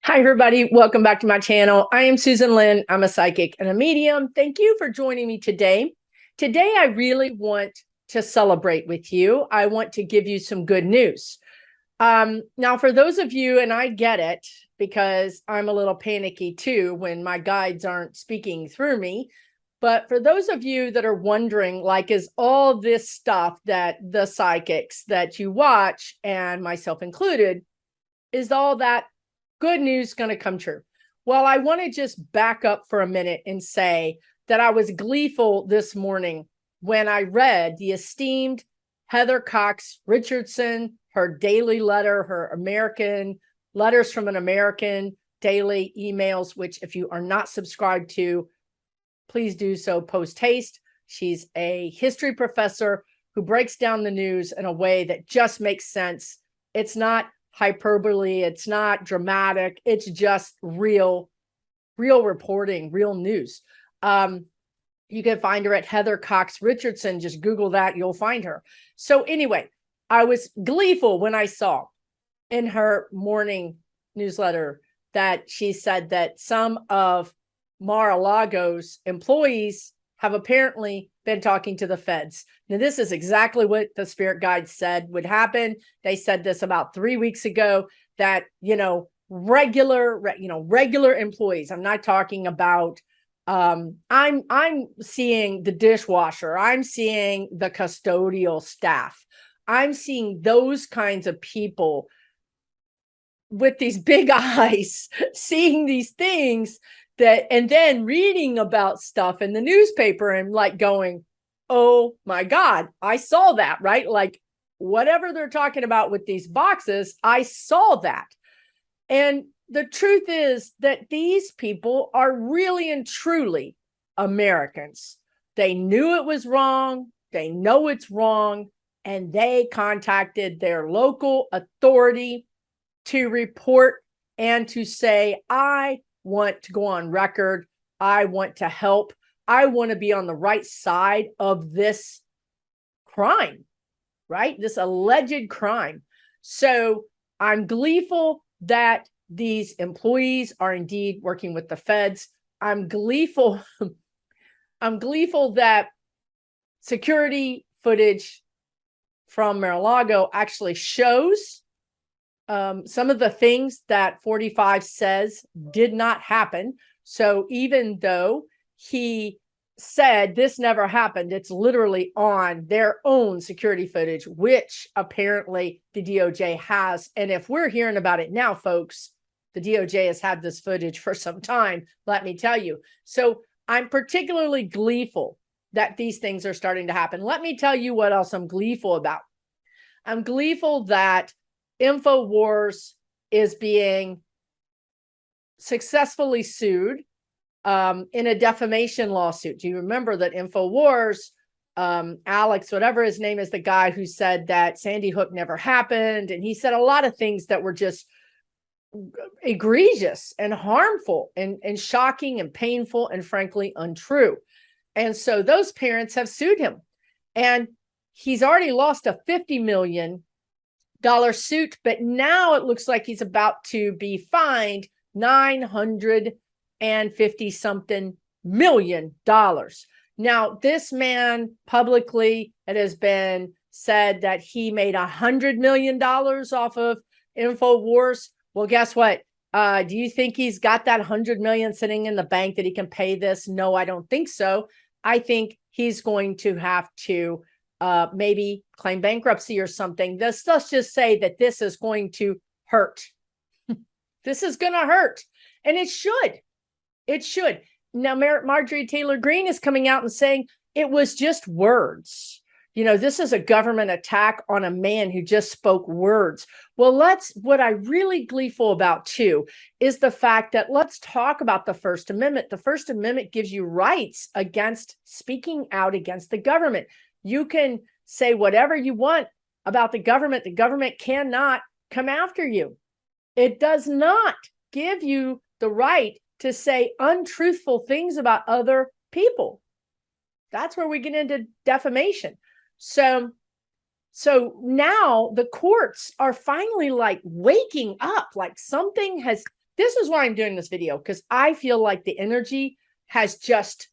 Hi, everybody. Welcome back to my channel. I am Susan Lynn. I'm a psychic and a medium. Thank you for joining me today. Today, I really want to celebrate with you. I want to give you some good news. Now, for those of you, and I get it because I'm a little panicky too when my guides aren't speaking through me. But for those of you that are wondering, like, is all this stuff that the psychics that you watch, and myself included, is all that good news going to come true? Well, I want to just back up for a minute and say that I was gleeful this morning when I read the esteemed Heather Cox Richardson, her daily letter, her American letters from an American daily emails, which if you are not subscribed to, please do so post haste. She's a history professor who breaks down the news in a way that just makes sense. It's not hyperbole. It's not dramatic. It's just real reporting, real news. You can find her at Heather Cox Richardson. Just Google that. You'll find her. So anyway, I was gleeful when I saw in her morning newsletter that she said that some of Mar-a-Lago's employees have apparently been talking to the feds. Now, this is exactly what the spirit guides said would happen. They said this about 3 weeks ago, that, regular employees. I'm not talking about, I'm seeing the dishwasher. I'm seeing the custodial staff. I'm seeing those kinds of people with these big eyes, seeing these things and then reading about stuff in the newspaper and like going, oh my God, I saw that, right? Like whatever they're talking about with these boxes, I saw that. And the truth is that these people are really and truly Americans. They knew it was wrong. They know it's wrong. And they contacted their local authority to report and to say, I want to go on record. I want to help. I want to be on the right side of this crime, right? This alleged crime. So I'm gleeful that these employees are indeed working with the feds. I'm gleeful. I'm gleeful that security footage from Mar-a-Lago actually shows some of the things that 45 says did not happen. So even though he said this never happened, it's literally on their own security footage, which apparently the DOJ has. And if we're hearing about it now, folks, the DOJ has had this footage for some time, let me tell you. So I'm particularly gleeful that these things are starting to happen. Let me tell you what else I'm gleeful about. I'm gleeful that InfoWars is being successfully sued in a defamation lawsuit. Do you remember that InfoWars, Alex, whatever his name is, the guy who said that Sandy Hook never happened, and he said a lot of things that were just egregious and harmful and shocking and painful and frankly untrue. And so those parents have sued him, and he's already lost a $50 million suit, but now it looks like he's about to be fined $950 something million. Now, this man publicly, it has been said that he made $100 million off of InfoWars. Well, guess what? Do you think he's got that 100 million sitting in the bank that he can pay this? No, I don't think so. I think he's going to have to maybe claim bankruptcy or something. Let's just say that this is going to hurt. This is going to hurt. And it should. It should. Now, Marjorie Taylor Greene is coming out and saying it was just words. This is a government attack on a man who just spoke words. Well, what I really gleeful about too is the fact that let's talk about the First Amendment. The First Amendment gives you rights against speaking out against the government. You can say whatever you want about the government. The government cannot come after you. It does not give you the right to say untruthful things about other people. That's where we get into defamation. So now the courts are finally like waking up, like something has this is why I'm doing this video, because I feel like the energy has just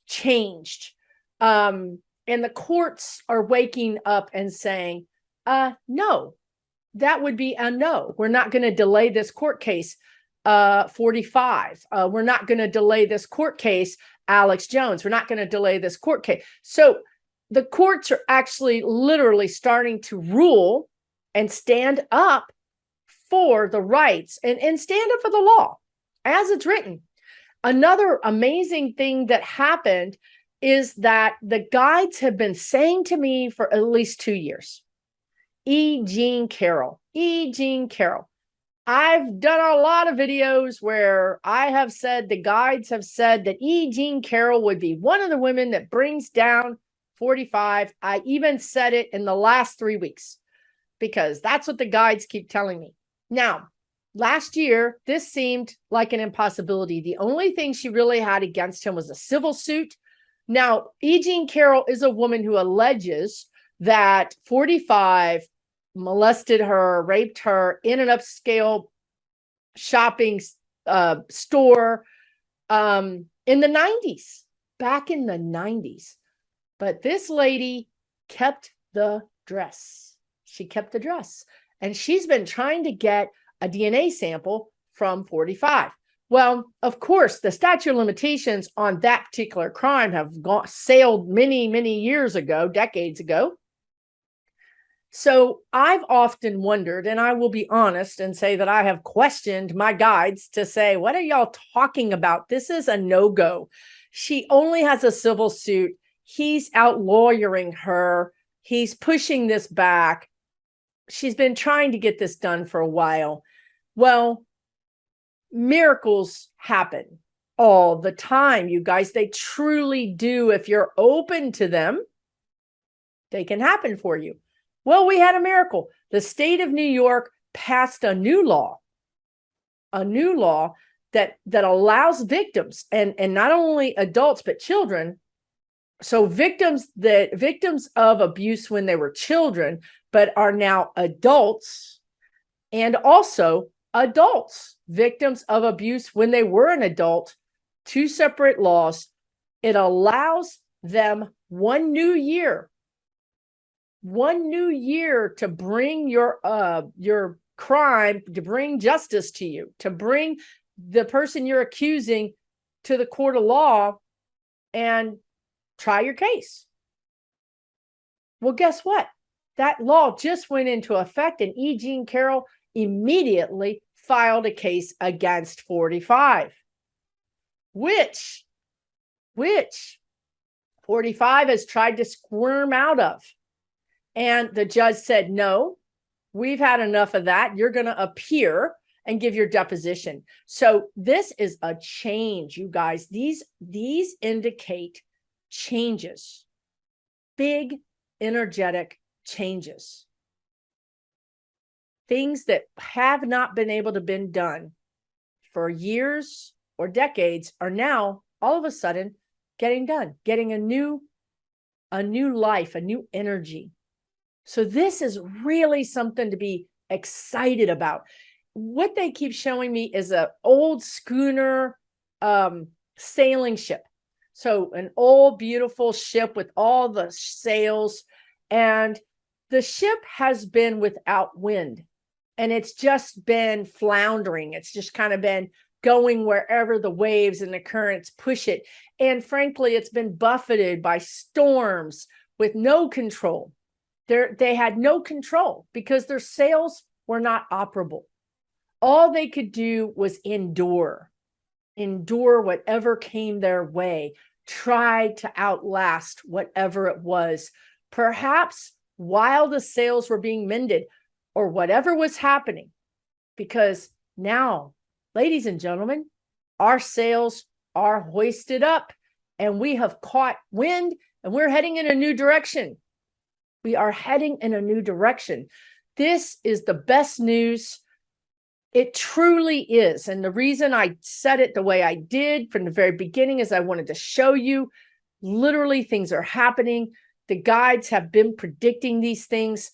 changed. And the courts are waking up and saying, no, that would be a no. We're not going to delay this court case, 45. We're not going to delay this court case, Alex Jones. We're not going to delay this court case. So the courts are actually literally starting to rule and stand up for the rights and stand up for the law as it's written. Another amazing thing that happened is that the guides have been saying to me for at least 2 years, E. Jean Carroll, E. Jean Carroll. I've done a lot of videos where I have said, the guides have said that E. Jean Carroll would be one of the women that brings down 45. I even said it in the last 3 weeks because that's what the guides keep telling me. Now, last year, this seemed like an impossibility. The only thing she really had against him was a civil suit. Now, E. Jean Carroll is a woman who alleges that 45 molested her, raped her in an upscale shopping store in the 90s, back in the 90s. But this lady kept the dress. She kept the dress. And she's been trying to get a DNA sample from 45. Well, of course, the statute of limitations on that particular crime have sailed many, many years ago, decades ago. So I've often wondered, and I will be honest and say that I have questioned my guides to say, what are y'all talking about? This is a no-go. She only has a civil suit. He's out lawyering her. He's pushing this back. She's been trying to get this done for a while. Well, miracles happen all the time, you guys. They truly do. If you're open to them, they can happen for you. Well, we had a miracle. The state of New York passed a new law that allows victims and not only adults, but children. So victims of abuse when they were children, but are now adults, and also adults, victims of abuse when they were an adult, 2 separate laws. It allows them one new year to bring your crime, to bring justice to you, to bring the person you're accusing to the court of law and try your case. Well, guess what? That law just went into effect, and E. Jean Carroll immediately filed a case against 45, which 45 has tried to squirm out of. And the judge said, no, we've had enough of that. You're going to appear and give your deposition. So this is a change, you guys. These indicate changes, big energetic changes. Things that have not been able to been done for years or decades are now all of a sudden getting done, getting a new life, a new energy. So this is really something to be excited about. What they keep showing me is an old schooner sailing ship. So an old, beautiful ship with all the sails, and the ship has been without wind, and it's just been floundering. It's just kind of been going wherever the waves and the currents push it. And frankly, it's been buffeted by storms with no control. They had no control because their sails were not operable. All they could do was endure whatever came their way, try to outlast whatever it was. Perhaps while the sails were being mended or whatever was happening, because now, ladies and gentlemen, our sails are hoisted up and we have caught wind and we're heading in a new direction. We are heading in a new direction. This is the best news. It truly is. And the reason I said it the way I did from the very beginning is I wanted to show you literally things are happening. The guides have been predicting these things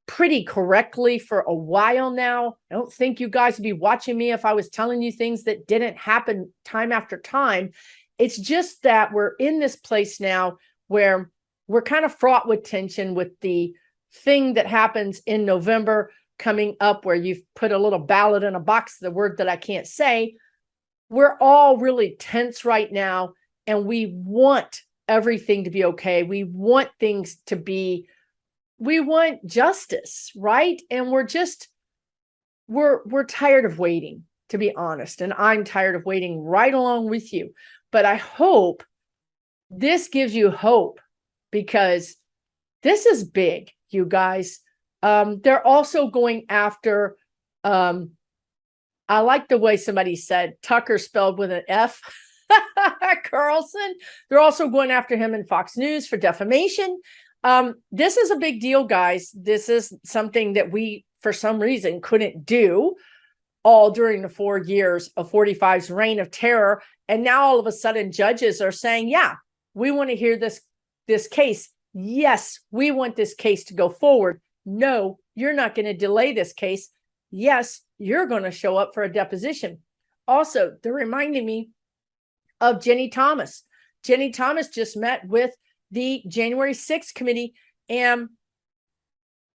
pretty correctly for a while now. I don't think you guys would be watching me if I was telling you things that didn't happen time after time. It's just that we're in this place now where we're kind of fraught with tension with the thing that happens in November coming up, where you've put a little ballot in a box, the word that I can't say. We're all really tense right now, and we want everything to be okay. We want things to be, we want justice, right? And we're tired of waiting, to be honest. And I'm tired of waiting right along with you. But I hope this gives you hope, because this is big, you guys. They're also going after, I like the way somebody said Tucker spelled with an F, Carlson. They're also going after him in Fox News for defamation. This is a big deal, guys. This is something that we, for some reason, couldn't do all during the 4 years of 45's reign of terror. And now all of a sudden judges are saying, yeah, we want to hear this case. Yes, we want this case to go forward. No, you're not going to delay this case. Yes, you're going to show up for a deposition. Also, they're reminding me of Jenny Thomas. Jenny Thomas just met with the January 6th committee, and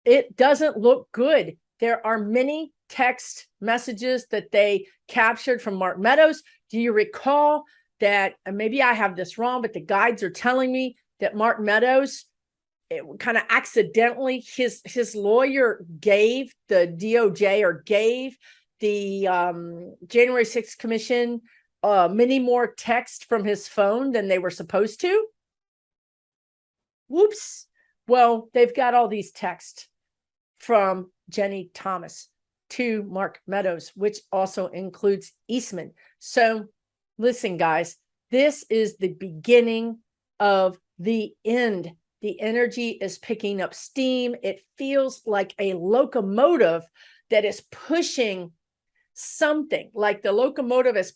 it doesn't look good. There are many text messages that they captured from Mark Meadows. Do you recall that, and maybe I have this wrong, but the guides are telling me that Mark Meadows, kind of accidentally, his lawyer gave the DOJ, or gave the January 6th commission many more texts from his phone than they were supposed to? Whoops. Well, they've got all these texts from Jenny Thomas to Mark Meadows, which also includes Eastman. So listen, guys, this is the beginning of the end. The energy is picking up steam. It feels like a locomotive that is pushing something, like the locomotive is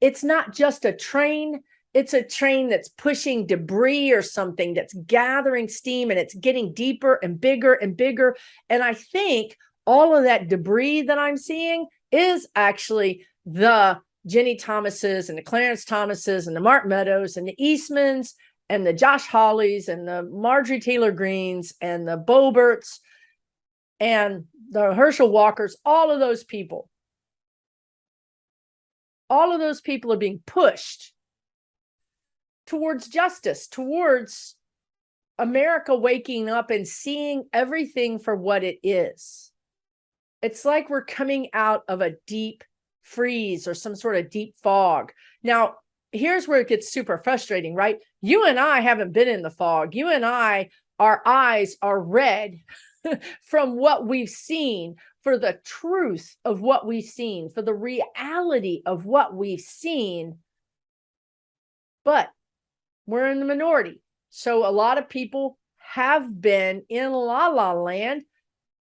it's not just a train. It's a train that's pushing debris or something, that's gathering steam, and it's getting deeper and bigger and bigger. And I think all of that debris that I'm seeing is actually the Jenny Thomases and the Clarence Thomases and the Mark Meadows and the Eastmans and the Josh Hawleys and the Marjorie Taylor Greens and the Boberts and the Herschel Walkers. All of those people are being pushed towards justice, towards America waking up and seeing everything for what it is. It's like we're coming out of a deep freeze or some sort of deep fog. Now, here's where it gets super frustrating, right? You and I haven't been in the fog. You and I, our eyes are red from what we've seen, for the truth of what we've seen, for the reality of what we've seen. But we're in the minority. So a lot of people have been in la la land,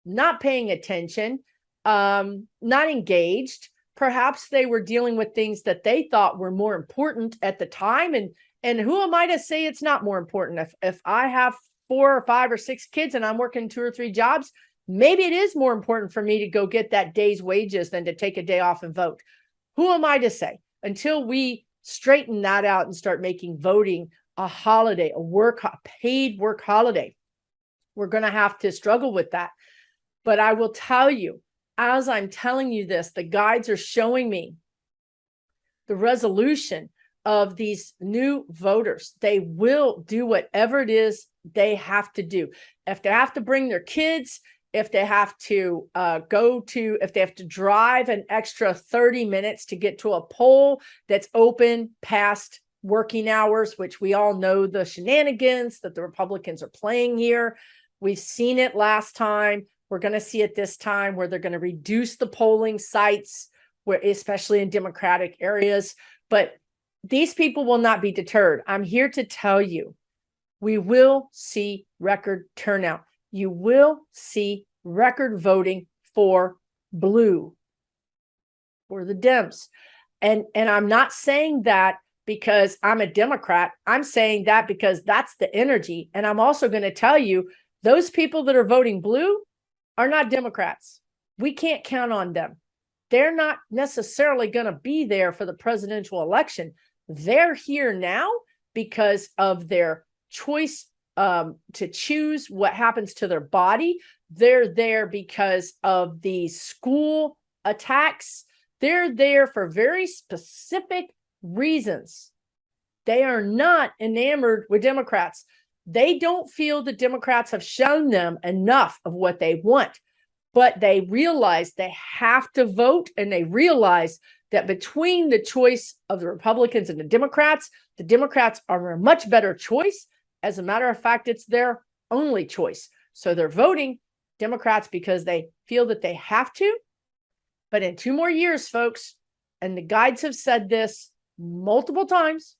not paying attention, not engaged. Perhaps they were dealing with things that they thought were more important at the time. And who am I to say it's not more important? If I have 4 or 5 or 6 kids and I'm working 2 or 3 jobs, maybe it is more important for me to go get that day's wages than to take a day off and vote. Who am I to say? Until we straighten that out and start making voting a holiday, a paid work holiday, we're going to have to struggle with that. But I will tell you, as I'm telling you this, the guides are showing me the resolution of these new voters. They will do whatever it is they have to do. If they have to bring their kids, if they have to if they have to drive an extra 30 minutes to get to a poll that's open past working hours, which we all know the shenanigans that the Republicans are playing here. We've seen it last time. We're going to see it this time, where they're going to reduce the polling sites, where especially in Democratic areas. But these people will not be deterred. I'm here to tell you, we will see record turnout. You will see record voting for blue, for the Dems. And I'm not saying that because I'm a Democrat. I'm saying that because that's the energy. And I'm also going to tell you, those people that are voting blue, are not Democrats. We can't count on them. They're not necessarily going to be there for the presidential election. They're here now because of their choice to choose what happens to their body. They're there because of the school attacks. They're there for very specific reasons. They are not enamored with Democrats. They don't feel the Democrats have shown them enough of what they want, but they realize they have to vote, and they realize that between the choice of the Republicans and the Democrats are a much better choice. As a matter of fact, it's their only choice. So they're voting Democrats because they feel that they have to. But in 2 more years, folks, and the guides have said this multiple times,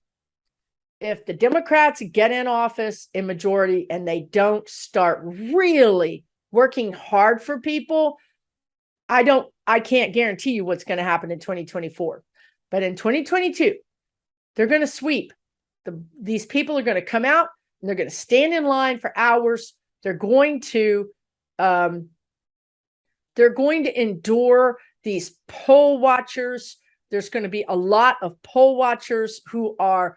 if the Democrats get in office in majority and they don't start really working hard for people, I can't guarantee you what's going to happen in 2024. But in 2022, they're going to sweep. These people are going to come out and they're going to stand in line for hours. They're going to endure these poll watchers. There's going to be a lot of poll watchers who are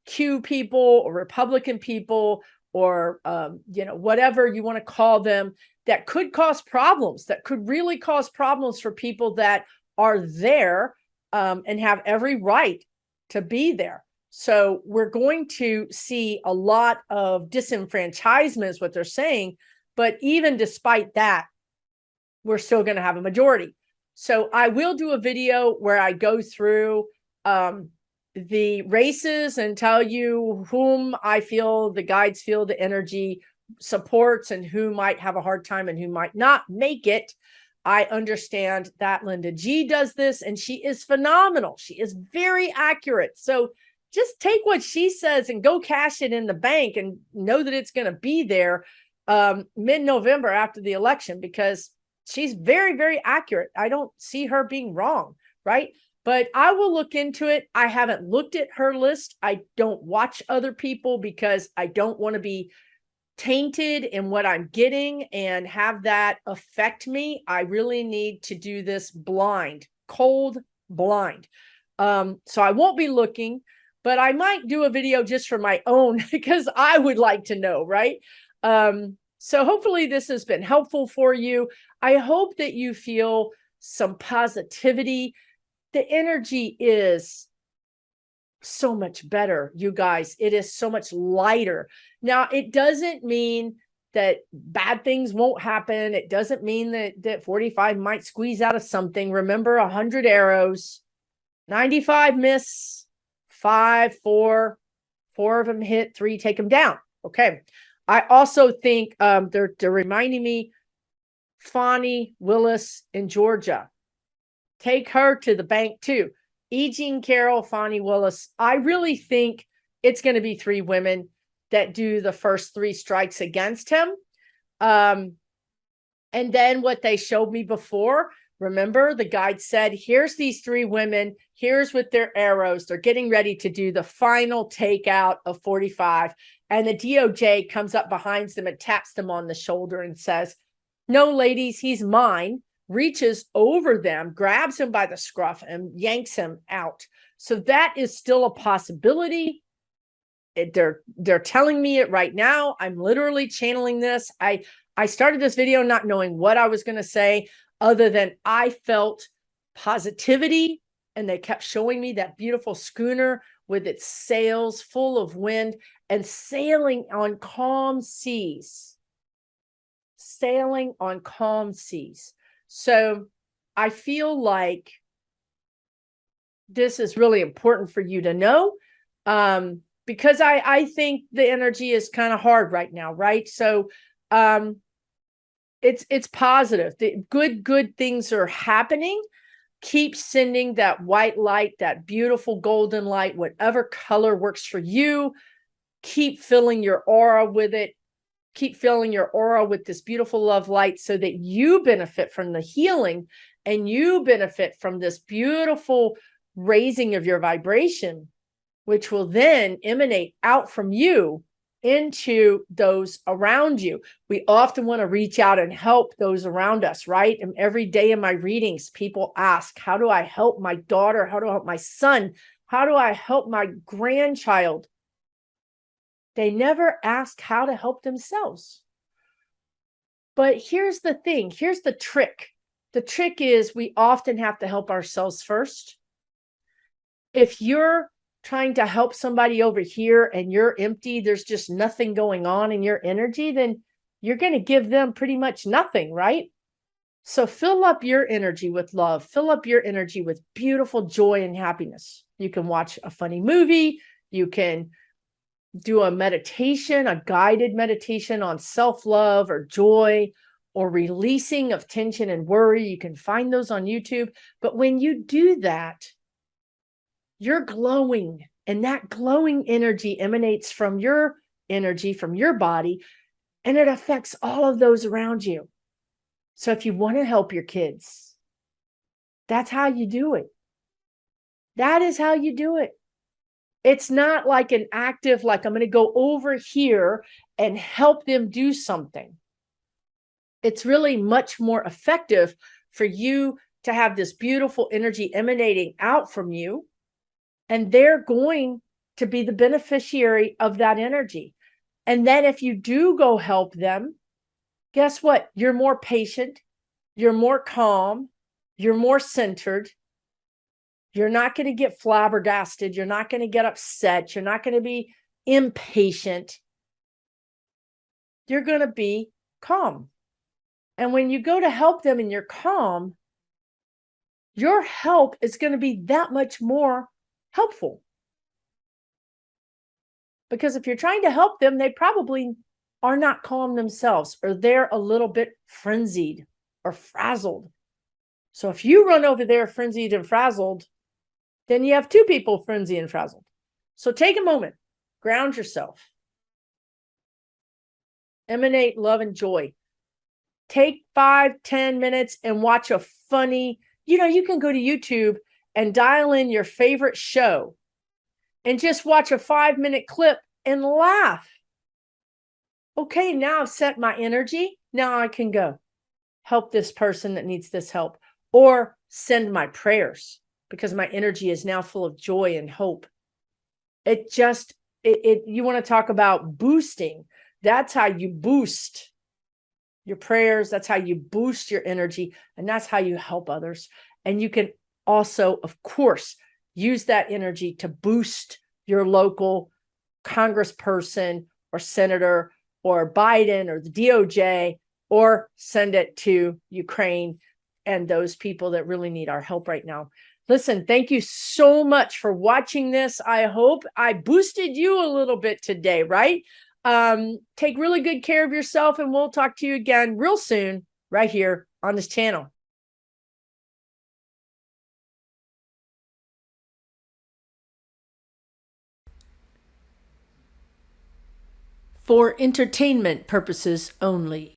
Q people or Republican people or whatever you want to call them, that could cause problems, that could really cause problems for people that are there and have every right to be there. So we're going to see a lot of disenfranchisement is what they're saying. But even despite that, we're still going to have a majority. So I will do a video where I go through the races and tell you whom I feel the guides feel the energy supports and who might have a hard time and who might not make it. I understand that Linda G does this and she is phenomenal. She is very accurate. So just take what she says and go cash it in the bank and know that it's going to be there mid-November after the election, because she's very, very accurate. I don't see her being wrong, right? But I will look into it. I haven't looked at her list. I don't watch other people because I don't want to be tainted in what I'm getting and have that affect me. I really need to do this blind, cold blind. So I won't be looking, but I might do a video just for my own because I would like to know, right? So hopefully this has been helpful for you. I hope that you feel some positivity. The energy is so much better, you guys. It is so much lighter. Now, it doesn't mean that bad things won't happen. It doesn't mean that 45 might squeeze out of something. Remember, 100 arrows, 95 miss, 5, 4 of them hit, 3 take them down. Okay. I also think they're reminding me, Fani Willis in Georgia. Take her to the bank too. E. Jean Carroll, Fani Willis. I really think it's going to be 3 women that do the first 3 strikes against him. And then what they showed me before, remember the guide said, here's these 3 women, here's with their arrows. They're getting ready to do the final takeout of 45. And the DOJ comes up behind them and taps them on the shoulder and says, no, ladies, he's mine. Reaches over them, grabs him by the scruff and yanks him out. So that is still a possibility. They're telling me it right now. I'm literally channeling this. I started this video not knowing what I was going to say, other than I felt positivity, and they kept showing me that beautiful schooner with its sails full of wind and sailing on calm seas. Sailing on calm seas. So I feel like this is really important for you to know, because I think the energy is kind of hard right now, right? So it's positive. The good things are happening. Keep sending that white light, that beautiful golden light, whatever color works for you. Keep filling your aura with it. Keep filling your aura with this beautiful love light so that you benefit from the healing and you benefit from this beautiful raising of your vibration, which will then emanate out from you into those around you. We often want to reach out and help those around us, right? And every day in my readings, people ask, how do I help my daughter? How do I help my son? How do I help my grandchild? They never ask how to help themselves. But here's the thing. Here's the trick. The trick is we often have to help ourselves first. If you're trying to help somebody over here and you're empty, there's just nothing going on in your energy, then you're going to give them pretty much nothing, right? So fill up your energy with love. Fill up your energy with beautiful joy and happiness. You can watch a funny movie. You can do a meditation, a guided meditation on self-love or joy or releasing of tension and worry. You can find those on YouTube. But when you do that, you're glowing, and that glowing energy emanates from your energy, from your body, and it affects all of those around you. So if you want to help your kids, that's how you do it. That is how you do it. It's not like an active, like I'm going to go over here and help them do something. It's really much more effective for you to have this beautiful energy emanating out from you, and they're going to be the beneficiary of that energy. And then if you do go help them, guess what? You're more patient, you're more calm, you're more centered. You're not going to get flabbergasted. You're not going to get upset. You're not going to be impatient. You're going to be calm. And when you go to help them and you're calm, your help is going to be that much more helpful. Because if you're trying to help them, they probably are not calm themselves, or they're a little bit frenzied or frazzled. So if you run over there frenzied and frazzled, then you have two people frenzied and frazzled. So take a moment, ground yourself, emanate love and joy. Take 5-10 minutes and watch a funny, you can go to YouTube and dial in your favorite show and just watch a 5-minute clip and laugh. Okay, now I've set my energy. Now I can go help this person that needs this help, or send my prayers, because my energy is now full of joy and hope. You want to talk about boosting. That's how you boost your prayers. That's how you boost your energy. And that's how you help others. And you can also, of course, use that energy to boost your local congressperson or senator or Biden or the DOJ, or send it to Ukraine and those people that really need our help right now. Listen, thank you so much for watching this. I hope I boosted you a little bit today, right? Take really good care of yourself, and we'll talk to you again real soon right here on this channel. For entertainment purposes only.